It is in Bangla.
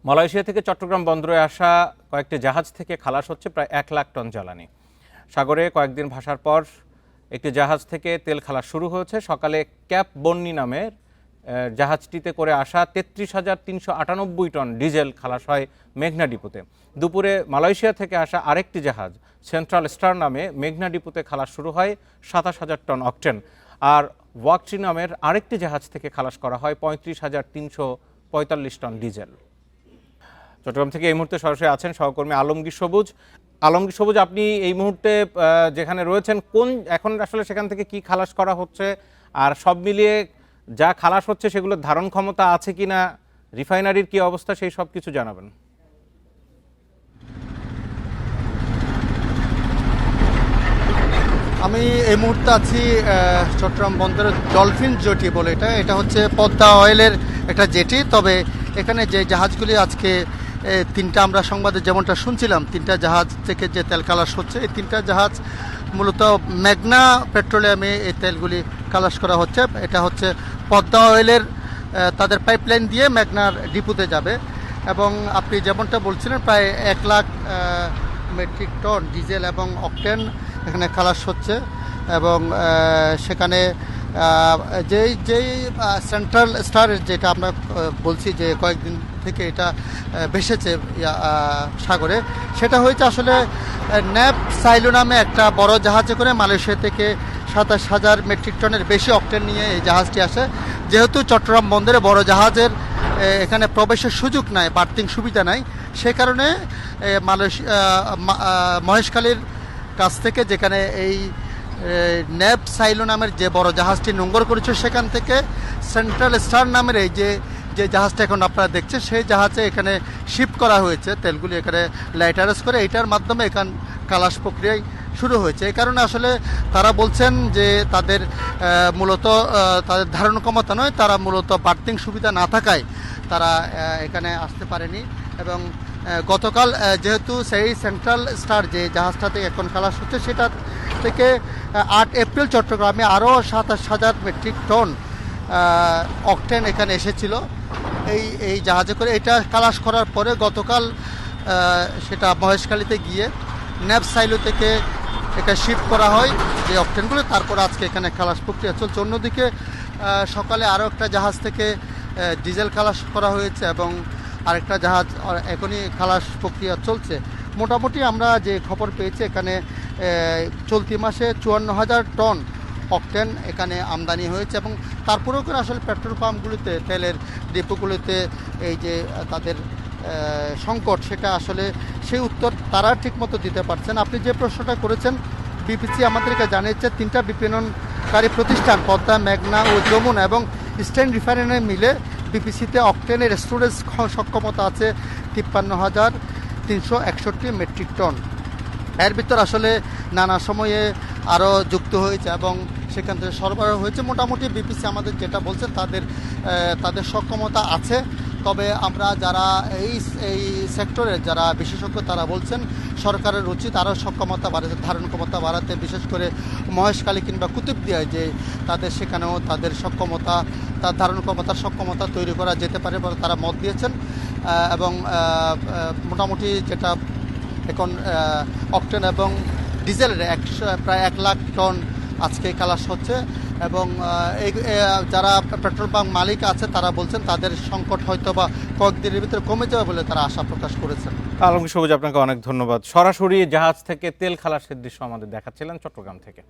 মালয়েশিয়া থেকে চট্টগ্রাম বন্দরে আসা কয়েকটি জাহাজ থেকে খালাস হচ্ছে প্রায় ১ লাখ টন জ্বালানি। সাগরে কয়েকদিন ভাসার পর একটি জাহাজ থেকে তেল খালাস শুরু হয়েছে। সকালে ক্যাপ বন্নি নামের জাহাজটিতে করে আসা ৩৩,৩৯৮ টন ডিজেল খালাস হয় মেঘনা ডিপোতে। দুপুরে মালয়েশিয়া থেকে আসা আরেকটি জাহাজ সেন্ট্রাল স্টার নামে মেঘনা ডিপোতে খালাস শুরু হয় ২৭,০০০ টন অকটেন। আর ওয়াকট্রি নামের আরেকটি জাহাজ থেকে খালাস করা হয় ৩৫,৩৪৫ টন ডিজেল। চট্টগ্রাম থেকে এই মুহূর্তে সরাসরি আছেন সহকর্মী আলমগীর সবুজ। আলমগীর সবুজ, আপনি এই মুহূর্তে যেখানে রয়েছেন, এখন আসলে সেখান থেকে কি খালাস করা হচ্ছে, আর সব মিলিয়ে যা খালাস হচ্ছে সেগুলোর ধারণ ক্ষমতা আছে কিনা, রিফাইনারির কি অবস্থা, সেই সব কিছু জানাবেন। আমি এই মুহূর্তে আছি চট্টগ্রাম বন্দরের ডলফিন জেটি বলে, এটা হচ্ছে পদ্মা অয়েলের একটা জেটি। তবে এখানে যে জাহাজগুলি আজকে তিনটা, আমরা সংবাদে যেমনটা শুনছিলাম, তিনটা জাহাজ থেকে যে তেল খালাস হচ্ছে, এই তিনটা জাহাজ মূলত মেঘনা পেট্রোলিয়ামে এই তেলগুলি খালাস করা হচ্ছে। এটা হচ্ছে পদ্মা অয়েলের তাদের পাইপলাইন দিয়ে মেঘনার ডিপুতে যাবে। এবং আপনি যেমনটা বলছিলেন, প্রায় ১ লাখ মেট্রিক টন ডিজেল এবং অকটেন এখানে খালাস হচ্ছে। এবং সেখানে যেই সেন্ট্রাল স্টারের, যেটা আমরা বলছি যে কয়েকদিন থেকে এটা ভেসেছে সাগরে, সেটা হয়েছে আসলে ন্যাপ সাইলো নামে একটা বড় জাহাজে করে মালয়েশিয়া থেকে ২৭,০০০ মেট্রিক টনের বেশি অকটেন নিয়ে এই জাহাজটি আসে। যেহেতু চট্টগ্রাম বন্দরে বড় জাহাজের এখানে প্রবেশের সুযোগ নাই, বার্থিং সুবিধা নাই, সে কারণে মহেশখালীর কাছ থেকে, যেখানে এই ন্যাপ সাইলো নামের যে বড় জাহাজটি নোঙ্গর করেছে, সেখান থেকে সেন্ট্রাল স্টার নামের এই যে জাহাজটা এখন আপনারা দেখছেন, সেই জাহাজে এখানে শিফট করা হয়েছে তেলগুলি, এখানে লাইটারেস করে এইটার মাধ্যমে এখান খালাস প্রক্রিয়ায় শুরু হয়েছে। এই কারণে আসলে তারা বলছেন যে তাদের মূলত তাদের ধারণ ক্ষমতা নয়, তারা মূলত বার্থিং সুবিধা না থাকায় তারা এখানে আসতে পারেনি। এবং গতকাল যেহেতু সেই সেন্ট্রাল স্টার যে জাহাজটাতে এখন খালাস হচ্ছে, সেটা থেকে ৮ এপ্রিল চট্টগ্রামে আরও ২৭,০০০ মেট্রিক টন অকটেন এখানে এসেছিল এই জাহাজে করে। এটা খালাস করার পরে গতকাল সেটা মহেশখালীতে গিয়ে ন্যাপ সাইলো থেকে এটা শিফট করা হয় যে অকটেনগুলো, তারপর আজকে এখানে খালাস প্রক্রিয়া চলছে। অন্যদিকে সকালে আরও একটা জাহাজ থেকে ডিজেল খালাস করা হয়েছে এবং আরেকটা জাহাজ এখনই খালাস প্রক্রিয়া চলছে। মোটামুটি আমরা যে খবর পেয়েছি, এখানে চলতি মাসে ৫৪,০০০ টন অকটেন এখানে আমদানি হয়েছে। এবং তারপরেও করে আসলে পেট্রোল পাম্পগুলিতে, তেলের ডিপোগুলিতে এই যে তাদের সংকট, সেটা আসলে সেই উত্তর তারা ঠিকমতো দিতে পারছেন। আপনি যে প্রশ্নটা করেছেন, বিপিসি আমাদেরকে জানিয়েছে ৩টা বিপণনকারী প্রতিষ্ঠান পদ্মা, মেঘনা ও যমুনা এবং ইস্টার্ন রিফাইনারি মিলে বিপিসিতে অকটেনের স্টোরেজ সক্ষমতা আছে ৫৩,৩৬১ মেট্রিক টন। এর ভিতর আসলে নানা সময়ে আরও যুক্ত হয়েছে এবং সেখান থেকে সরবরাহ হয়েছে। মোটামুটি বিপিসি আমাদের যেটা বলছেন, তাদের সক্ষমতা আছে। তবে আমরা যারা এই সেক্টরের যারা বিশেষজ্ঞ, তারা বলছেন সরকারের উচিত আরও সক্ষমতা বাড়াতে, ধারণ ক্ষমতা বাড়াতে, বিশেষ করে মহেশখালী কিংবা কুতুবদিয়ায় যে তাদের সেখানেও তাদের সক্ষমতা, তার ধারণ ক্ষমতার সক্ষমতা তৈরি করা যেতে পারে বলে তারা মত দিয়েছেন। এবং মোটামুটি যেটা এখন অকটেন এবং ডিজেলের প্রায় ১ লাখ টন আজকে খালাস হচ্ছে। এবং যারা পেট্রোল পাম্প মালিক আছে, তারা বলছেন তাদের সংকট হয়তো বা কয়েকদিনের ভিতরে কমে যাবে বলে তারা আশা প্রকাশ করেছেন। আলমগীর সবুজ, আপনাকে অনেক ধন্যবাদ। সরাসরি জাহাজ থেকে তেল খালাসের দৃশ্য আমাদের দেখাচ্ছিলেন চট্টগ্রাম থেকে।